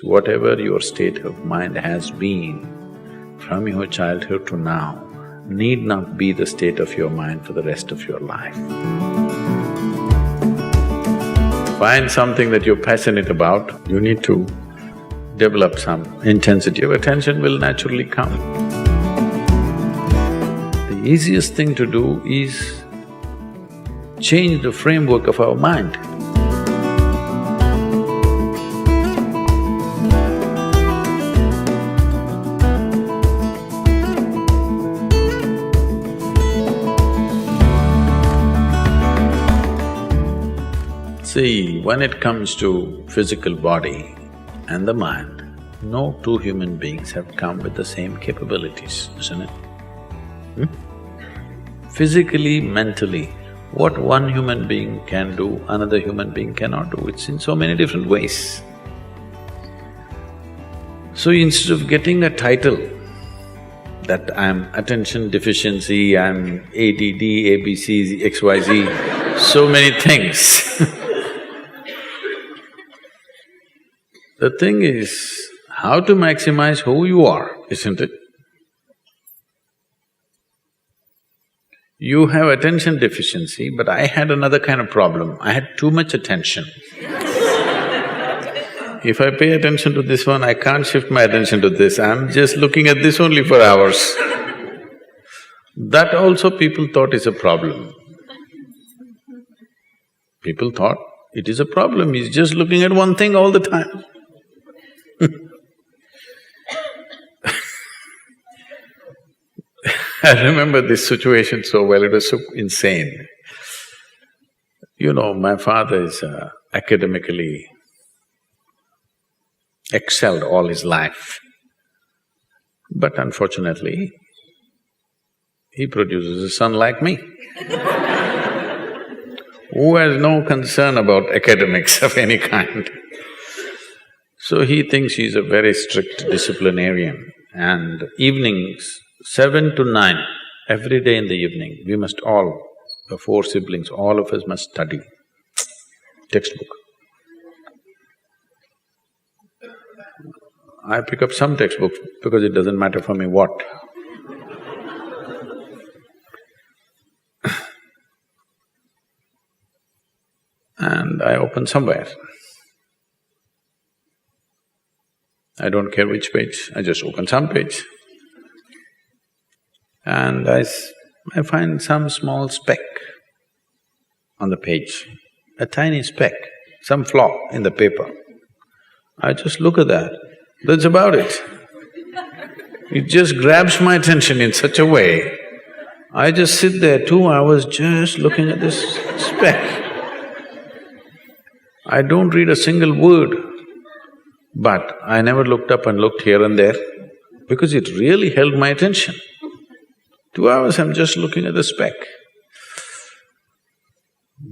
whatever your state of mind has been from your childhood to now need not be the state of your mind for the rest of your life. Find something that you're passionate about, you need to develop some intensity, your attention will naturally come. The easiest thing to do is change the framework of our mind. See, when it comes to physical body and the mind, no two human beings have come with the same capabilities, isn't it? Physically, mentally, what one human being can do, another human being cannot do, it's in so many different ways. So instead of getting a title that I'm attention deficiency, I'm ADD, ABC, XYZ, so many things the thing is how to maximize who you are, isn't it? You have attention deficiency, but I had another kind of problem. I had too much attention. If I pay attention to this one, I can't shift my attention to this, I'm just looking at this only for hours. That also people thought is a problem. People thought it is a problem, he's just looking at one thing all the time. I remember this situation so well, it was so insane. You know, my father is academically excelled all his life, but unfortunately, he produces a son like me who has no concern about academics of any kind. So he thinks he's a very strict disciplinarian, and evenings, 7 to 9, every day in the evening, we must all, the 4 siblings, all of us must study textbook. I pick up some textbooks because it doesn't matter for me what. And I open somewhere. I don't care which page, I just open some page. And I find some small speck on the page, a tiny speck, some flaw in the paper. I just look at that, that's about it. It just grabs my attention in such a way, I just sit there 2 hours just looking at this speck. I don't read a single word, but I never looked up and looked here and there because it really held my attention. 2 hours I'm just looking at the speck.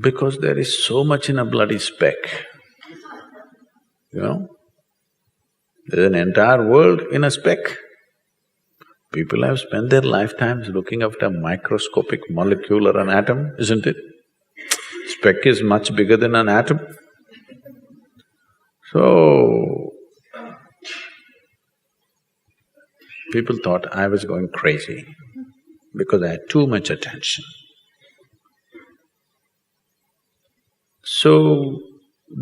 Because there is so much in a bloody speck, you know? There's an entire world in a speck. People have spent their lifetimes looking after a microscopic molecule or an atom, isn't it? Speck is much bigger than an atom. So, people thought I was going crazy because I had too much attention. So,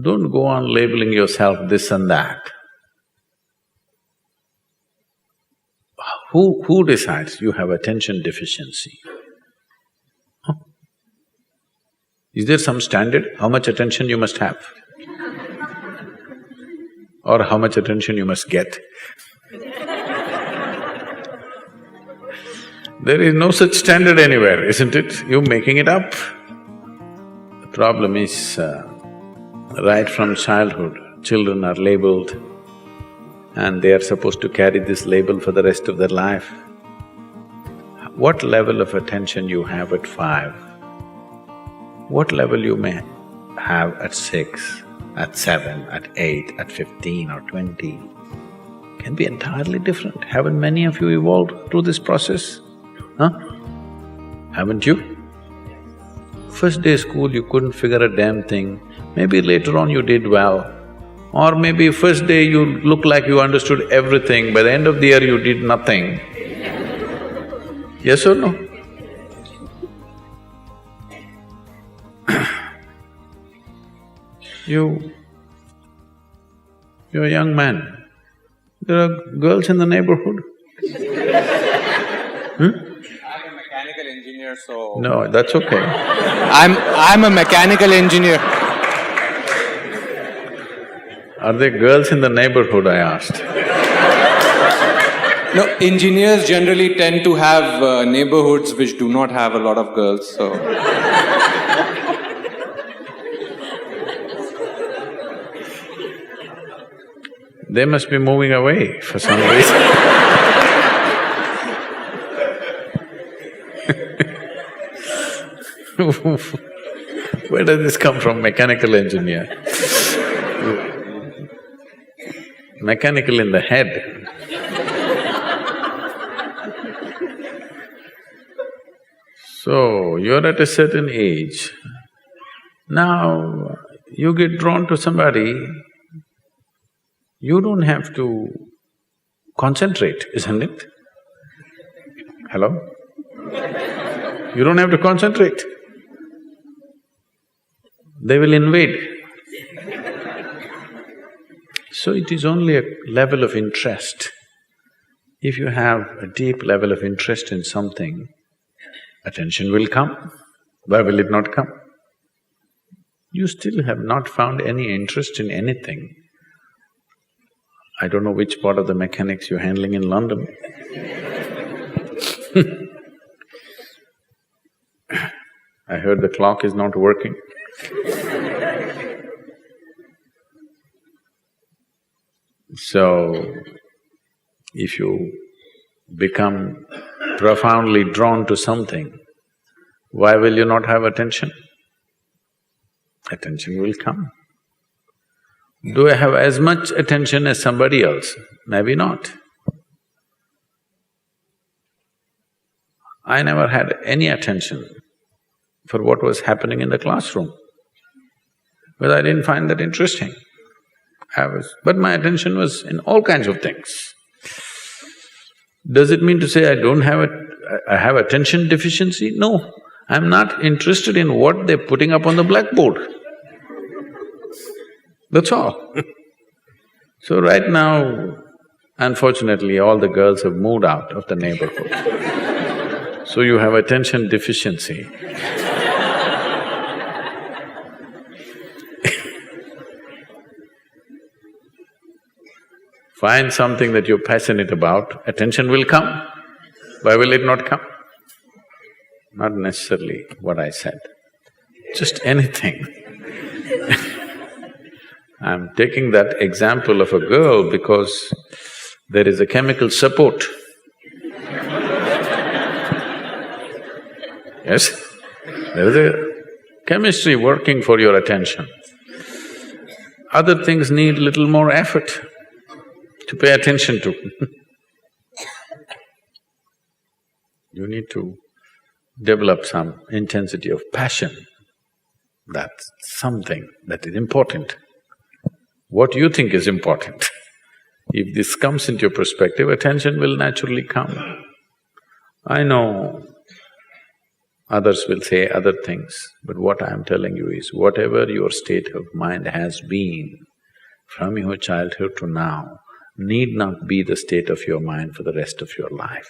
don't go on labeling yourself this and that. Who decides you have attention deficiency? Huh? Is there some standard, how much attention you must have? Or how much attention you must get? There is no such standard anywhere, isn't it? You're making it up. The problem is, right from childhood, children are labeled and they are supposed to carry this label for the rest of their life. What level of attention you have at 5, what level you may have at 6, at 7, at 8, at 15 or 20 can be entirely different. Haven't many of you evolved through this process? Huh? Haven't you? First day school you couldn't figure a damn thing, maybe later on you did well. Or maybe first day you look like you understood everything, by the end of the year you did nothing. Yes or no? You're a young man. There are girls in the neighborhood. I'm a mechanical engineer, so… No, that's okay. I'm a mechanical engineer. Are there girls in the neighborhood, I asked. No, engineers generally tend to have neighborhoods which do not have a lot of girls, so… They must be moving away for some reason. Where does this come from, mechanical engineer? Mechanical in the head. So, you're at a certain age. Now, you get drawn to somebody, you don't have to concentrate, isn't it? Hello? You don't have to concentrate. They will invade. So it is only a level of interest. If you have a deep level of interest in something, attention will come. Why will it not come? You still have not found any interest in anything. I don't know which part of the mechanics you're handling in London. I heard the clock is not working. So, if you become profoundly drawn to something, why will you not have attention? Attention will come. Do I have as much attention as somebody else? Maybe not. I never had any attention for what was happening in the classroom, but I didn't find that interesting. But my attention was in all kinds of things. Does it mean to say I have attention deficiency? No, I'm not interested in what they're putting up on the blackboard. That's all. So right now, unfortunately, all the girls have moved out of the neighborhood. So you have attention deficiency. Find something that you're passionate about, attention will come. Why will it not come? Not necessarily what I said, just anything. I'm taking that example of a girl because there is a chemical support. Yes? There is a chemistry working for your attention. Other things need little more effort to pay attention to. You need to develop some intensity of passion. That's something that is important. What you think is important. If this comes into your perspective, attention will naturally come. I know others will say other things, but what I am telling you is, whatever your state of mind has been from your childhood to now, need not be the state of your mind for the rest of your life.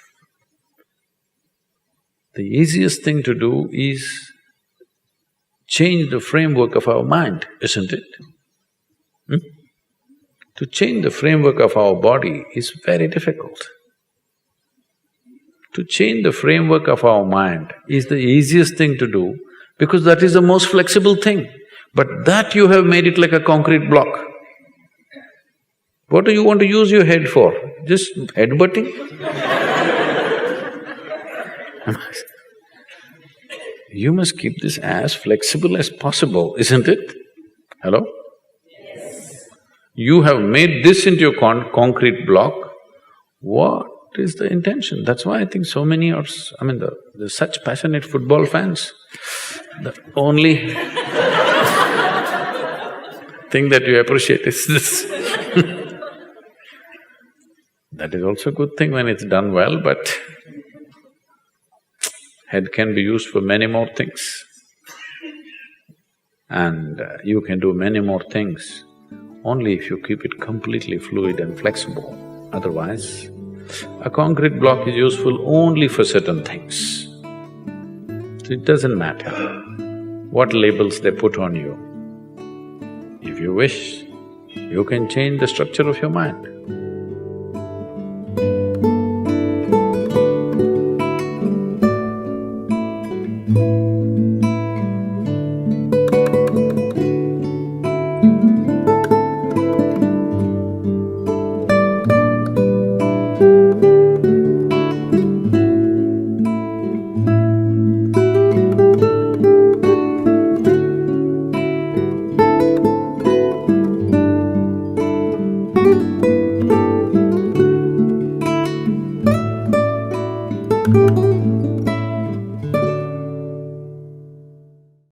The easiest thing to do is change the framework of our mind, isn't it? To change the framework of our body is very difficult. To change the framework of our mind is the easiest thing to do because that is the most flexible thing. But that you have made it like a concrete block. What do you want to use your head for? Just headbutting? You must keep this as flexible as possible, isn't it? Hello? Yes. You have made this into a concrete block. What is the intention? That's why I think so many are… there's such passionate football fans. The only thing that you appreciate is this. That is also a good thing when it's done well, but head can be used for many more things. And you can do many more things only if you keep it completely fluid and flexible. Otherwise, a concrete block is useful only for certain things. So it doesn't matter what labels they put on you. If you wish, you can change the structure of your mind.